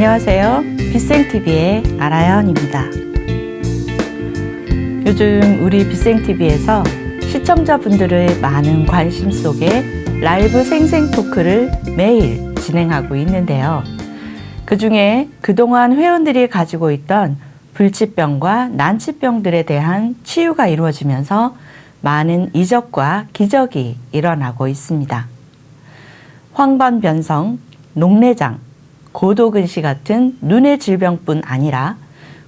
안녕하세요. 빗생TV의 아라연입니다. 요즘 우리 빗생TV에서 시청자분들의 많은 관심 속에 라이브 생생 토크를 매일 진행하고 있는데요. 그 중에 그동안 회원들이 가지고 있던 불치병과 난치병들에 대한 치유가 이루어지면서 많은 이적과 기적이 일어나고 있습니다. 황반변성, 녹내장, 고도근시 같은 눈의 질병뿐 아니라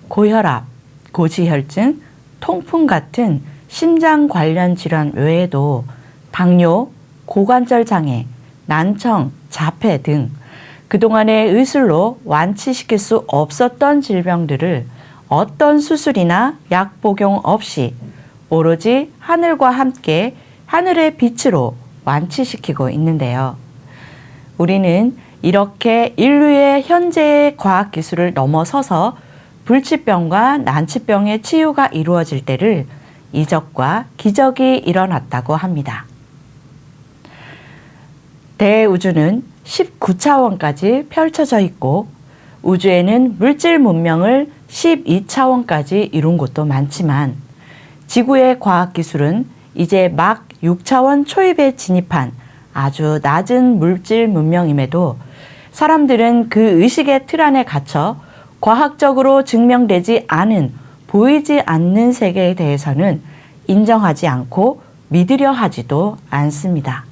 고혈압, 고지혈증, 통풍 같은 심장 관련 질환 외에도 당뇨, 고관절 장애, 난청, 자폐 등 그동안의 의술로 완치시킬 수 없었던 질병들을 어떤 수술이나 약 복용 없이 오로지 하늘과 함께 하늘의 빛으로 완치시키고 있는데요. 우리는 이렇게 인류의 현재의 과학기술을 넘어서서 불치병과 난치병의 치유가 이루어질 때를 이적과 기적이 일어났다고 합니다. 대우주는 19차원까지 펼쳐져 있고 우주에는 물질 문명을 12차원까지 이룬 곳도 많지만 지구의 과학기술은 이제 막 6차원 초입에 진입한 아주 낮은 물질 문명임에도 사람들은 그 의식의 틀 안에 갇혀 과학적으로 증명되지 않은 보이지 않는 세계에 대해서는 인정하지 않고 믿으려 하지도 않습니다.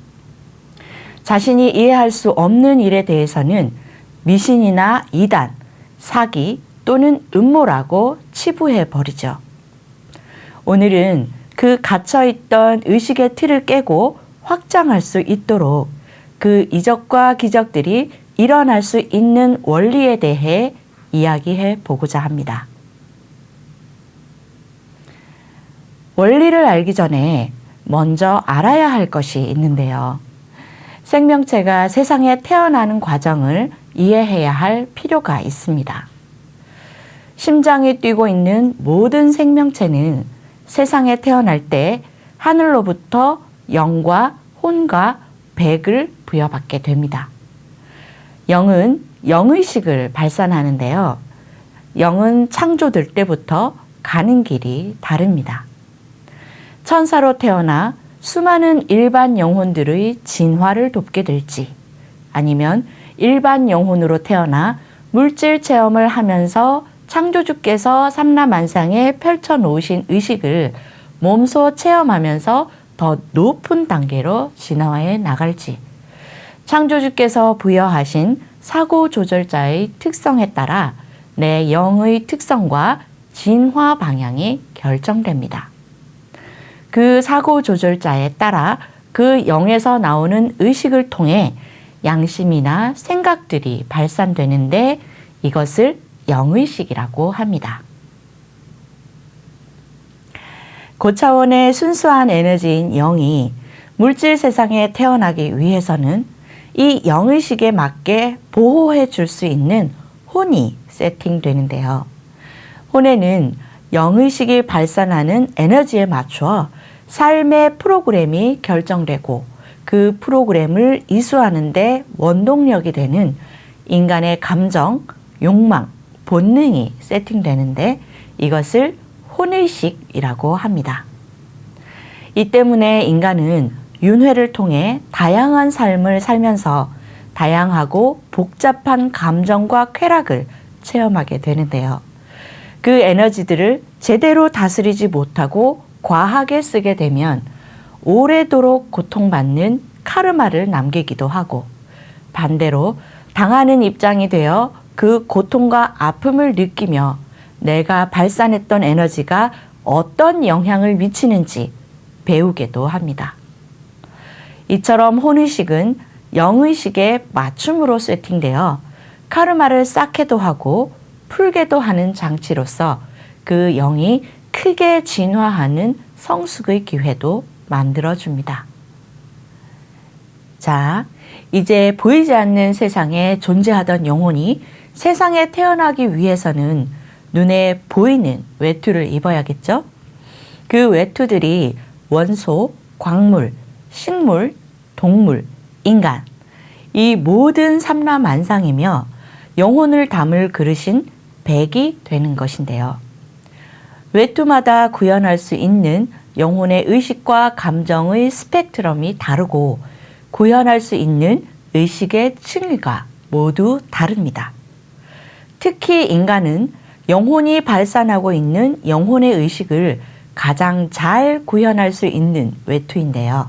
자신이 이해할 수 없는 일에 대해서는 미신이나 이단, 사기 또는 음모라고 치부해버리죠. 오늘은 그 갇혀있던 의식의 틀을 깨고 확장할 수 있도록 그 이적과 기적들이 일어날 수 있는 원리에 대해 이야기해 보고자 합니다. 원리를 알기 전에 먼저 알아야 할 것이 있는데요. 생명체가 세상에 태어나는 과정을 이해해야 할 필요가 있습니다. 심장이 뛰고 있는 모든 생명체는 세상에 태어날 때 하늘로부터 영과 혼과 백을 부여받게 됩니다. 영은 영의식을 발산하는데요. 영은 창조될 때부터 가는 길이 다릅니다. 천사로 태어나 수많은 일반 영혼들의 진화를 돕게 될지 아니면 일반 영혼으로 태어나 물질 체험을 하면서 창조주께서 삼라만상에 펼쳐놓으신 의식을 몸소 체험하면서 더 높은 단계로 진화해 나갈지 창조주께서 부여하신 사고조절자의 특성에 따라 내 영의 특성과 진화 방향이 결정됩니다. 그 사고조절자에 따라 그 영에서 나오는 의식을 통해 양심이나 생각들이 발산되는데 이것을 영의식이라고 합니다. 고차원의 순수한 에너지인 영이 물질 세상에 태어나기 위해서는 이 영의식에 맞게 보호해 줄 수 있는 혼이 세팅되는데요. 혼에는 영의식이 발산하는 에너지에 맞춰 삶의 프로그램이 결정되고 그 프로그램을 이수하는 데 원동력이 되는 인간의 감정, 욕망, 본능이 세팅되는데 이것을 혼의식이라고 합니다. 이 때문에 인간은 윤회를 통해 다양한 삶을 살면서 다양하고 복잡한 감정과 쾌락을 체험하게 되는데요. 그 에너지들을 제대로 다스리지 못하고 과하게 쓰게 되면 오래도록 고통받는 카르마를 남기기도 하고 반대로 당하는 입장이 되어 그 고통과 아픔을 느끼며 내가 발산했던 에너지가 어떤 영향을 미치는지 배우게도 합니다. 이처럼 혼의식은 영의식의 맞춤으로 세팅되어 카르마를 쌓게도 하고 풀게도 하는 장치로서 그 영이 크게 진화하는 성숙의 기회도 만들어줍니다. 자, 이제 보이지 않는 세상에 존재하던 영혼이 세상에 태어나기 위해서는 눈에 보이는 외투를 입어야겠죠? 그 외투들이 원소, 광물, 식물, 동물, 인간 이 모든 삼라만상이며 영혼을 담을 그릇인 백이 되는 것인데요. 외투마다 구현할 수 있는 영혼의 의식과 감정의 스펙트럼이 다르고 구현할 수 있는 의식의 층위가 모두 다릅니다. 특히 인간은 영혼이 발산하고 있는 영혼의 의식을 가장 잘 구현할 수 있는 외투인데요.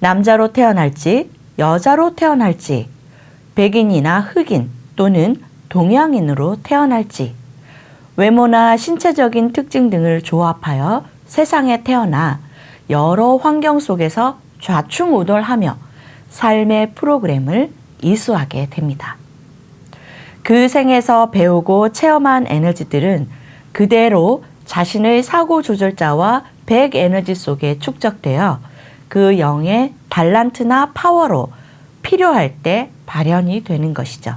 남자로 태어날지 여자로 태어날지 백인이나 흑인 또는 동양인으로 태어날지 외모나 신체적인 특징 등을 조합하여 세상에 태어나 여러 환경 속에서 좌충우돌하며 삶의 프로그램을 이수하게 됩니다. 그 생에서 배우고 체험한 에너지들은 그대로 자신의 사고 조절자와 백 에너지 속에 축적되어 그 영의 달란트나 파워로 필요할 때 발현이 되는 것이죠.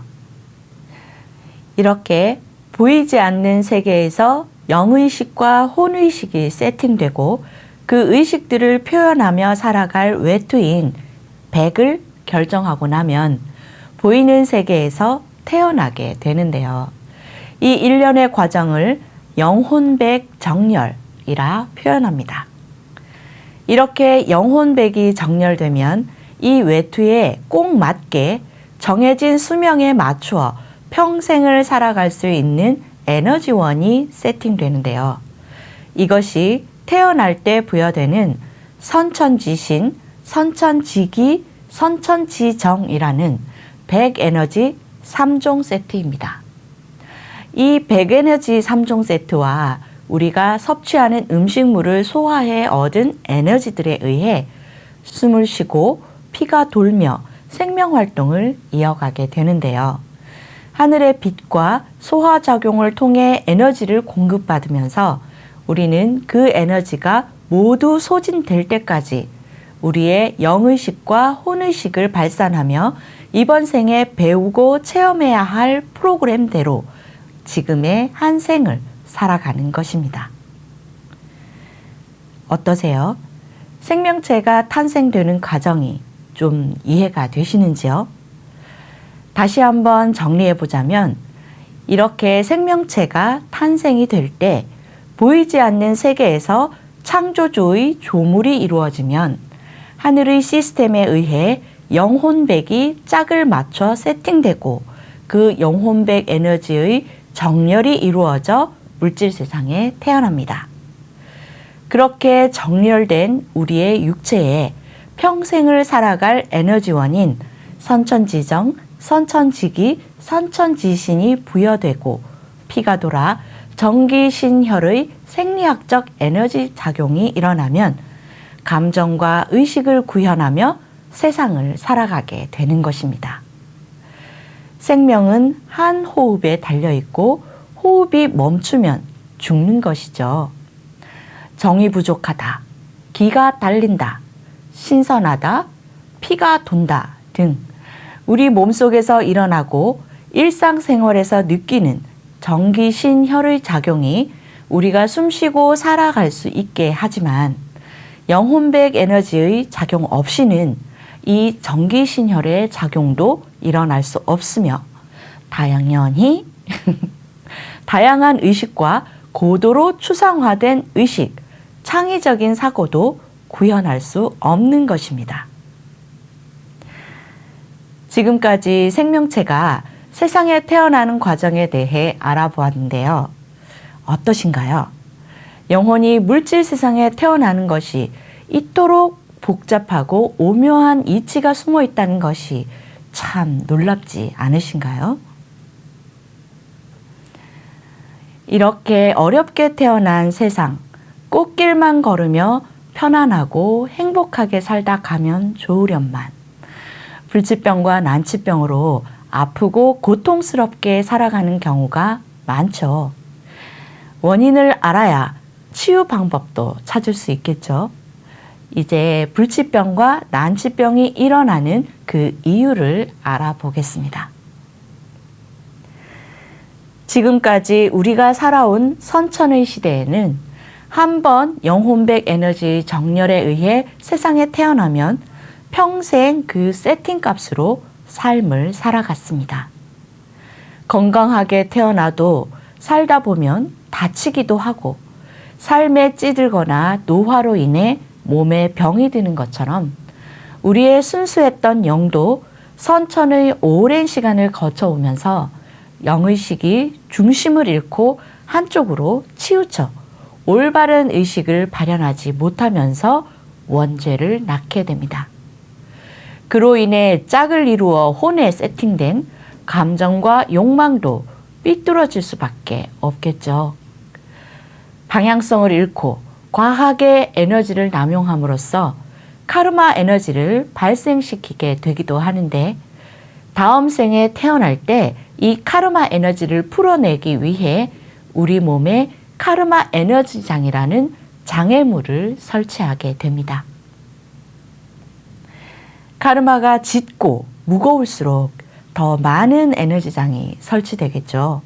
이렇게 보이지 않는 세계에서 영의식과 혼의식이 세팅되고 그 의식들을 표현하며 살아갈 외투인 백을 결정하고 나면 보이는 세계에서 태어나게 되는데요. 이 일련의 과정을 영혼백 정렬이라 표현합니다. 이렇게 영혼백이 정렬되면 이 외투에 꼭 맞게 정해진 수명에 맞추어 평생을 살아갈 수 있는 에너지원이 세팅되는데요. 이것이 태어날 때 부여되는 선천지신, 선천지기, 선천지정이라는 백에너지 3종 세트입니다. 이 백에너지 3종 세트와 우리가 섭취하는 음식물을 소화해 얻은 에너지들에 의해 숨을 쉬고 피가 돌며 생명활동을 이어가게 되는데요. 하늘의 빛과 소화작용을 통해 에너지를 공급받으면서 우리는 그 에너지가 모두 소진될 때까지 우리의 영의식과 혼의식을 발산하며 이번 생에 배우고 체험해야 할 프로그램대로 지금의 한 생을 살아가는 것입니다. 어떠세요? 생명체가 탄생되는 과정이 좀 이해가 되시는지요? 다시 한번 정리해 보자면 이렇게 생명체가 탄생이 될 때 보이지 않는 세계에서 창조주의 조물이 이루어지면 하늘의 시스템에 의해 영혼백이 짝을 맞춰 세팅되고 그 영혼백 에너지의 정렬이 이루어져 물질 세상에 태어납니다. 그렇게 정렬된 우리의 육체에 평생을 살아갈 에너지원인 선천지정, 선천지기, 선천지신이 부여되고 피가 돌아 정기신혈의 생리학적 에너지 작용이 일어나면 감정과 의식을 구현하며 세상을 살아가게 되는 것입니다. 생명은 한 호흡에 달려있고 호흡이 멈추면 죽는 것이죠. 정이 부족하다, 기가 달린다, 신선하다, 피가 돈다 등 우리 몸속에서 일어나고 일상생활에서 느끼는 정기신혈의 작용이 우리가 숨쉬고 살아갈 수 있게 하지만 영혼백 에너지의 작용 없이는 이 정기신혈의 작용도 일어날 수 없으며 당연히 다양한 의식과 고도로 추상화된 의식, 창의적인 사고도 구현할 수 없는 것입니다. 지금까지 생명체가 세상에 태어나는 과정에 대해 알아보았는데요. 어떠신가요? 영혼이 물질 세상에 태어나는 것이 이토록 복잡하고 오묘한 이치가 숨어 있다는 것이 참 놀랍지 않으신가요? 이렇게 어렵게 태어난 세상, 꽃길만 걸으며 편안하고 행복하게 살다 가면 좋으련만 불치병과 난치병으로 아프고 고통스럽게 살아가는 경우가 많죠. 원인을 알아야 치유 방법도 찾을 수 있겠죠. 이제 불치병과 난치병이 일어나는 그 이유를 알아보겠습니다. 지금까지 우리가 살아온 선천의 시대에는 한번 영혼백 에너지 정렬에 의해 세상에 태어나면 평생 그 세팅 값으로 삶을 살아갔습니다. 건강하게 태어나도 살다 보면 다치기도 하고 삶에 찌들거나 노화로 인해 몸에 병이 드는 것처럼 우리의 순수했던 영도 선천의 오랜 시간을 거쳐오면서 영의식이 중심을 잃고 한쪽으로 치우쳐 올바른 의식을 발현하지 못하면서 원죄를 낳게 됩니다. 그로 인해 짝을 이루어 혼에 세팅된 감정과 욕망도 삐뚤어질 수밖에 없겠죠. 방향성을 잃고 과하게 에너지를 남용함으로써 카르마 에너지를 발생시키게 되기도 하는데 다음 생에 태어날 때 이 카르마 에너지를 풀어내기 위해 우리 몸에 카르마 에너지장이라는 장애물을 설치하게 됩니다. 카르마가 짙고 무거울수록 더 많은 에너지장이 설치되겠죠.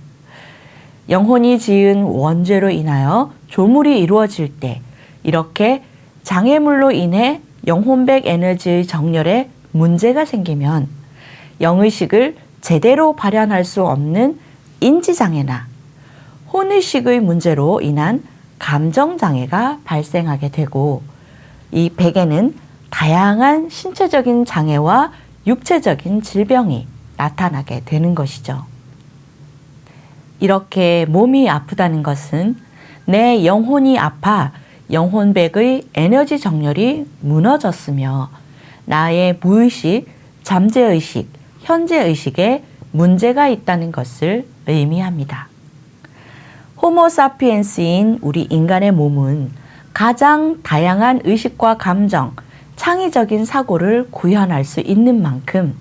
영혼이 지은 원죄로 인하여 조물이 이루어질 때 이렇게 장애물로 인해 영혼백 에너지의 정렬에 문제가 생기면 영의식을 제대로 발현할 수 없는 인지장애나 혼의식의 문제로 인한 감정장애가 발생하게 되고 이 백에는 다양한 신체적인 장애와 육체적인 질병이 나타나게 되는 것이죠. 이렇게 몸이 아프다는 것은 내 영혼이 아파 영혼백의 에너지 정렬이 무너졌으며 나의 무의식, 잠재의식, 현재의식에 문제가 있다는 것을 의미합니다. 호모사피엔스인 우리 인간의 몸은 가장 다양한 의식과 감정, 창의적인 사고를 구현할 수 있는 만큼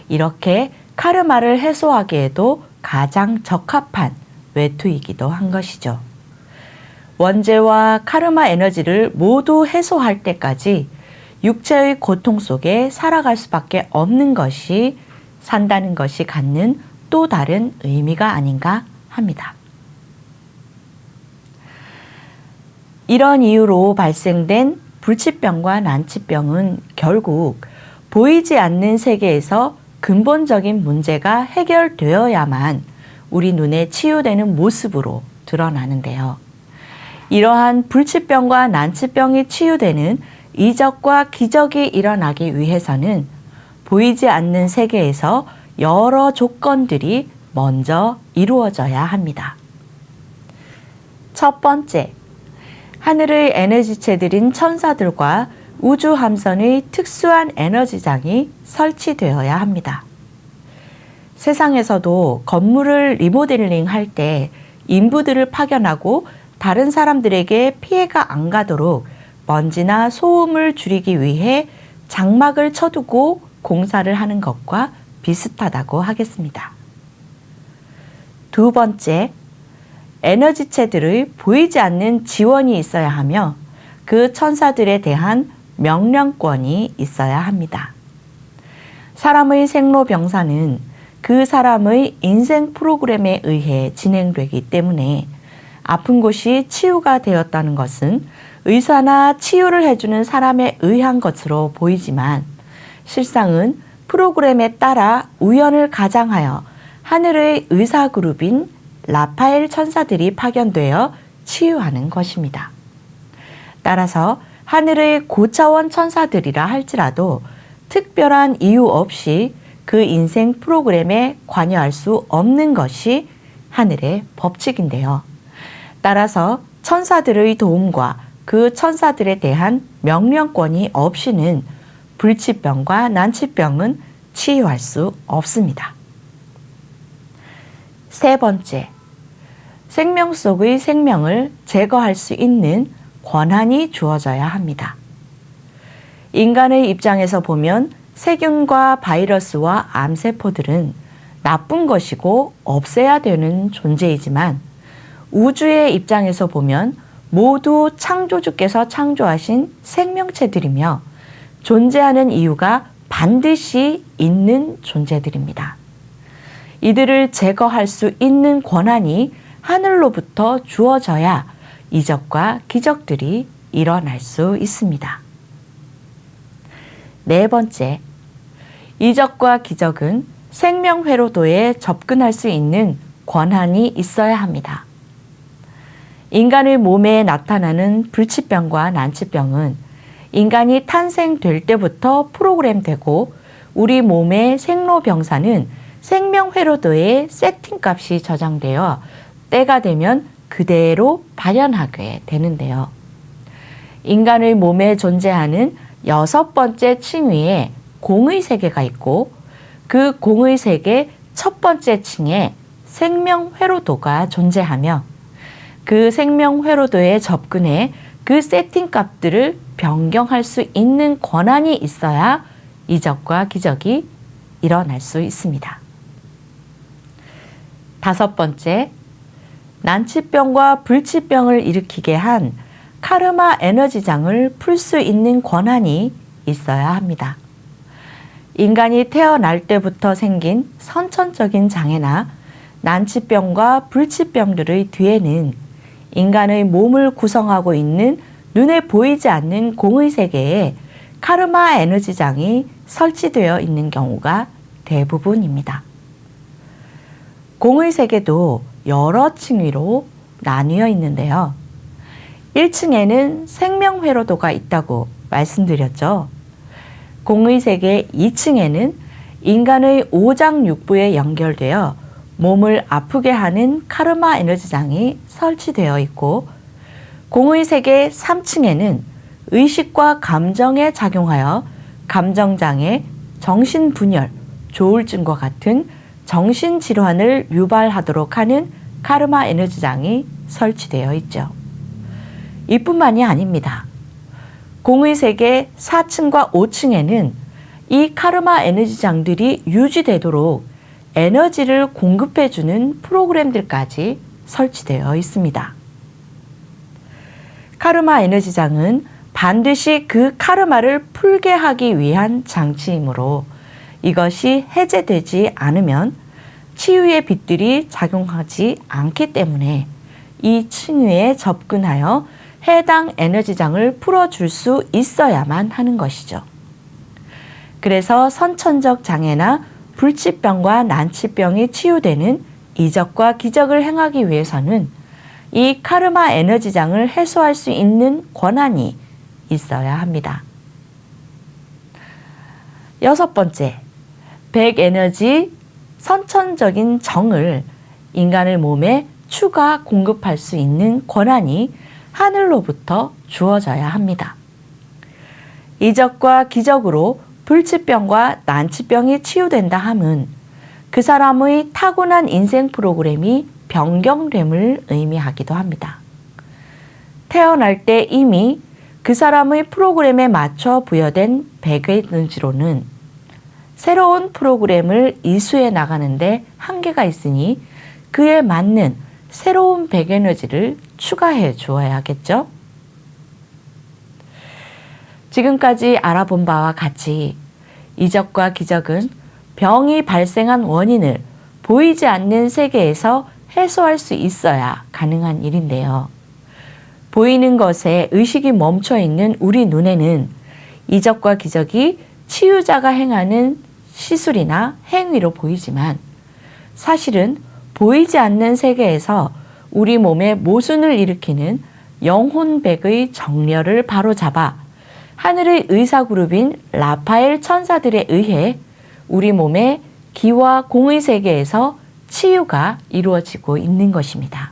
이렇게 카르마를 해소하기에도 가장 적합한 외투이기도 한 것이죠. 원죄와 카르마 에너지를 모두 해소할 때까지 육체의 고통 속에 살아갈 수밖에 없는 것이 산다는 것이 갖는 또 다른 의미가 아닌가 합니다. 이런 이유로 발생된 불치병과 난치병은 결국 보이지 않는 세계에서 근본적인 문제가 해결되어야만 우리 눈에 치유되는 모습으로 드러나는데요. 이러한 불치병과 난치병이 치유되는 이적과 기적이 일어나기 위해서는 보이지 않는 세계에서 여러 조건들이 먼저 이루어져야 합니다. 첫 번째, 하늘의 에너지체들인 천사들과 우주 함선의 특수한 에너지장이 설치되어야 합니다. 세상에서도 건물을 리모델링 할 때 인부들을 파견하고 다른 사람들에게 피해가 안 가도록 먼지나 소음을 줄이기 위해 장막을 쳐두고 공사를 하는 것과 비슷하다고 하겠습니다. 두 번째, 에너지체들의 보이지 않는 지원이 있어야 하며 그 천사들에 대한 명령권이 있어야 합니다. 사람의 생로병사는 그 사람의 인생 프로그램에 의해 진행되기 때문에 아픈 곳이 치유가 되었다는 것은 의사나 치유를 해주는 사람에 의한 것으로 보이지만 실상은 프로그램에 따라 우연을 가장하여 하늘의 의사 그룹인 라파엘 천사들이 파견되어 치유하는 것입니다. 따라서 하늘의 고차원 천사들이라 할지라도 특별한 이유 없이 그 인생 프로그램에 관여할 수 없는 것이 하늘의 법칙인데요. 따라서 천사들의 도움과 그 천사들에 대한 명령권이 없이는 불치병과 난치병은 치유할 수 없습니다. 세 번째, 생명 속의 생명을 제거할 수 있는 권한이 주어져야 합니다. 인간의 입장에서 보면 세균과 바이러스와 암세포들은 나쁜 것이고 없애야 되는 존재이지만 우주의 입장에서 보면 모두 창조주께서 창조하신 생명체들이며 존재하는 이유가 반드시 있는 존재들입니다. 이들을 제거할 수 있는 권한이 하늘로부터 주어져야 이적과 기적들이 일어날 수 있습니다. 네 번째, 이적과 기적은 생명회로도에 접근할 수 있는 권한이 있어야 합니다. 인간의 몸에 나타나는 불치병과 난치병은 인간이 탄생될 때부터 프로그램되고 우리 몸의 생로병사는 생명회로도에 세팅값이 저장되어 때가 되면 그대로 발현하게 되는데요. 인간의 몸에 존재하는 6번째 층위에 공의 세계가 있고 그 공의 세계 첫 번째 층에 생명회로도가 존재하며 그 생명회로도에 접근해 그 세팅값들을 변경할 수 있는 권한이 있어야 이적과 기적이 일어날 수 있습니다. 5번째, 난치병과 불치병을 일으키게 한 카르마 에너지장을 풀 수 있는 권한이 있어야 합니다. 인간이 태어날 때부터 생긴 선천적인 장애나 난치병과 불치병들의 뒤에는 인간의 몸을 구성하고 있는 눈에 보이지 않는 공의 세계에 카르마 에너지장이 설치되어 있는 경우가 대부분입니다. 공의 세계도 여러 층위로 나뉘어 있는데요. 1층에는 생명회로도가 있다고 말씀드렸죠. 공의 세계 2층에는 인간의 오장육부에 연결되어 몸을 아프게 하는 카르마 에너지장이 설치되어 있고 공의 세계 3층에는 의식과 감정에 작용하여 감정장애, 정신분열, 조울증과 같은 정신질환을 유발하도록 하는 카르마 에너지장이 설치되어 있죠. 이뿐만이 아닙니다. 공의 세계 4층과 5층에는 이 카르마 에너지장들이 유지되도록 에너지를 공급해주는 프로그램들까지 설치되어 있습니다. 카르마 에너지장은 반드시 그 카르마를 풀게 하기 위한 장치이므로 이것이 해제되지 않으면 치유의 빛들이 작용하지 않기 때문에 이 층위에 접근하여 해당 에너지장을 풀어줄 수 있어야만 하는 것이죠. 그래서 선천적 장애나 불치병과 난치병이 치유되는 이적과 기적을 행하기 위해서는 이 카르마 에너지장을 해소할 수 있는 권한이 있어야 합니다. 6번째, 백에너지 선천적인 정을 인간의 몸에 추가 공급할 수 있는 권한이 하늘로부터 주어져야 합니다. 이적과 기적으로 불치병과 난치병이 치유된다 함은 그 사람의 타고난 인생 프로그램이 변경됨을 의미하기도 합니다. 태어날 때 이미 그 사람의 프로그램에 맞춰 부여된 백에너지로는 새로운 프로그램을 이수해 나가는데 한계가 있으니 그에 맞는 새로운 백에너지를 추가해 주어야겠죠. 지금까지 알아본 바와 같이 이적과 기적은 병이 발생한 원인을 보이지 않는 세계에서 해소할 수 있어야 가능한 일인데요. 보이는 것에 의식이 멈춰 있는 우리 눈에는 이적과 기적이 치유자가 행하는 시술이나 행위로 보이지만 사실은 보이지 않는 세계에서 우리 몸에 모순을 일으키는 영혼백의 정렬을 바로잡아 하늘의 의사그룹인 라파엘 천사들에 의해 우리 몸의 기와 공의 세계에서 치유가 이루어지고 있는 것입니다.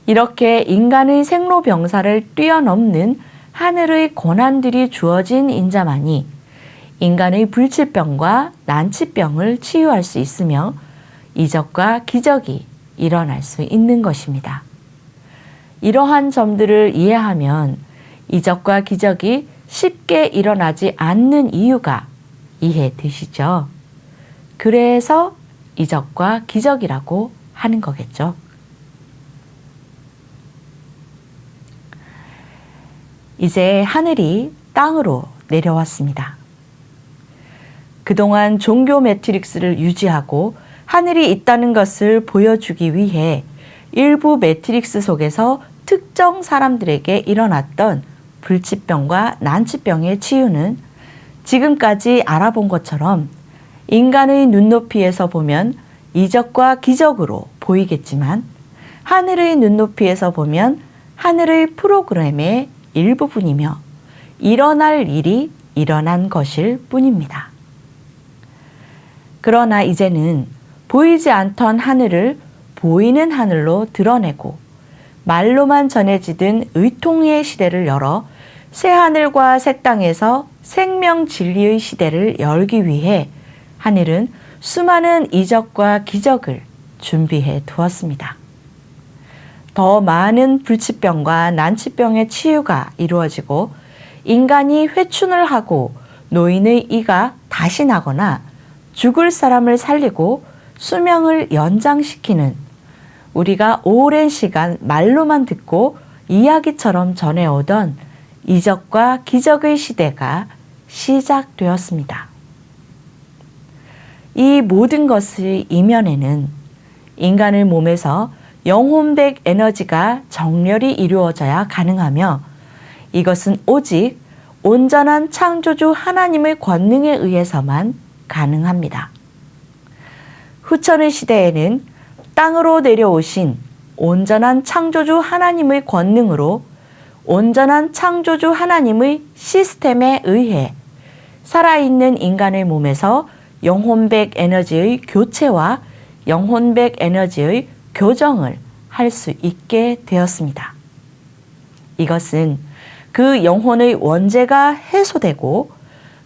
이렇게 인간의 생로병사를 뛰어넘는 하늘의 권한들이 주어진 인자만이 인간의 불치병과 난치병을 치유할 수 있으며 이적과 기적이 일어날 수 있는 것입니다. 이러한 점들을 이해하면 이적과 기적이 쉽게 일어나지 않는 이유가 이해되시죠? 그래서 이적과 기적이라고 하는 거겠죠. 이제 하늘이 땅으로 내려왔습니다. 그동안 종교 매트릭스를 유지하고 하늘이 있다는 것을 보여주기 위해 일부 매트릭스 속에서 특정 사람들에게 일어났던 불치병과 난치병의 치유는 지금까지 알아본 것처럼 인간의 눈높이에서 보면 이적과 기적으로 보이겠지만 하늘의 눈높이에서 보면 하늘의 프로그램의 일부분이며 일어날 일이 일어난 것일 뿐입니다. 그러나 이제는 보이지 않던 하늘을 보이는 하늘로 드러내고 말로만 전해지던 의통의 시대를 열어 새하늘과 새 땅에서 생명 진리의 시대를 열기 위해 하늘은 수많은 이적과 기적을 준비해 두었습니다. 더 많은 불치병과 난치병의 치유가 이루어지고 인간이 회춘을 하고 노인의 이가 다시 나거나 죽을 사람을 살리고 수명을 연장시키는 우리가 오랜 시간 말로만 듣고 이야기처럼 전해오던 이적과 기적의 시대가 시작되었습니다. 이 모든 것의 이면에는 인간의 몸에서 영혼백 에너지가 정렬이 이루어져야 가능하며 이것은 오직 온전한 창조주 하나님의 권능에 의해서만 가능합니다. 후천의 시대에는 땅으로 내려오신 온전한 창조주 하나님의 권능으로 온전한 창조주 하나님의 시스템에 의해 살아있는 인간의 몸에서 영혼백 에너지의 교체와 영혼백 에너지의 교정을 할 수 있게 되었습니다. 이것은 그 영혼의 원죄가 해소되고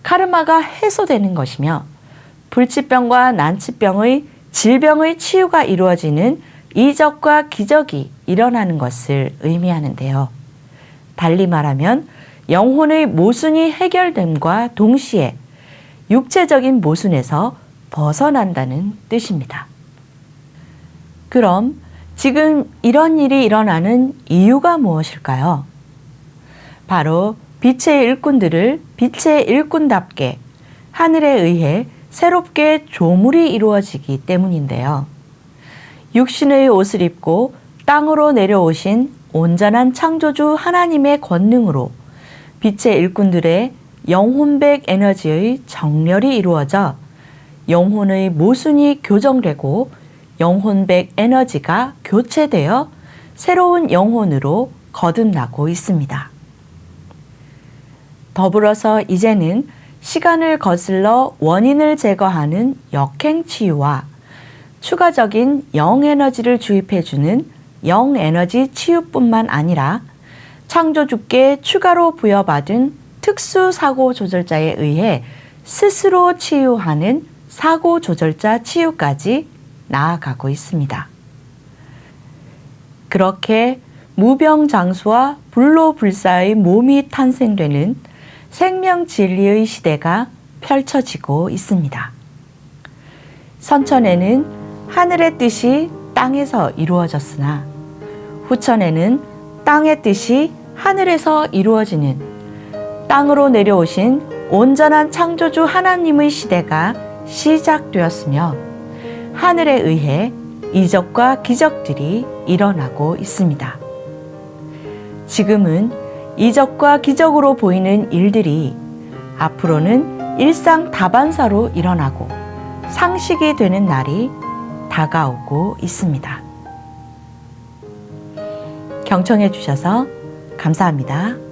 카르마가 해소되는 것이며 불치병과 난치병의 질병의 치유가 이루어지는 이적과 기적이 일어나는 것을 의미하는데요. 달리 말하면 영혼의 모순이 해결됨과 동시에 육체적인 모순에서 벗어난다는 뜻입니다. 그럼 지금 이런 일이 일어나는 이유가 무엇일까요? 바로 빛의 일꾼들을 빛의 일꾼답게 하늘에 의해 새롭게 조물이 이루어지기 때문인데요. 육신의 옷을 입고 땅으로 내려오신 온전한 창조주 하나님의 권능으로 빛의 일꾼들의 영혼백 에너지의 정렬이 이루어져 영혼의 모순이 교정되고 영혼백 에너지가 교체되어 새로운 영혼으로 거듭나고 있습니다. 더불어서 이제는 시간을 거슬러 원인을 제거하는 역행치유와 추가적인 영에너지를 주입해주는 영에너지 치유뿐만 아니라 창조주께 추가로 부여받은 특수사고조절자에 의해 스스로 치유하는 사고조절자 치유까지 나아가고 있습니다. 그렇게 무병장수와 불로불사의 몸이 탄생되는 생명진리의 시대가 펼쳐지고 있습니다. 선천에는 하늘의 뜻이 땅에서 이루어졌으나 후천에는 땅의 뜻이 하늘에서 이루어지는 땅으로 내려오신 온전한 창조주 하나님의 시대가 시작되었으며 하늘에 의해 이적과 기적들이 일어나고 있습니다. 지금은 이적과 기적으로 보이는 일들이 앞으로는 일상다반사로 일어나고 상식이 되는 날이 다가오고 있습니다. 경청해 주셔서 감사합니다.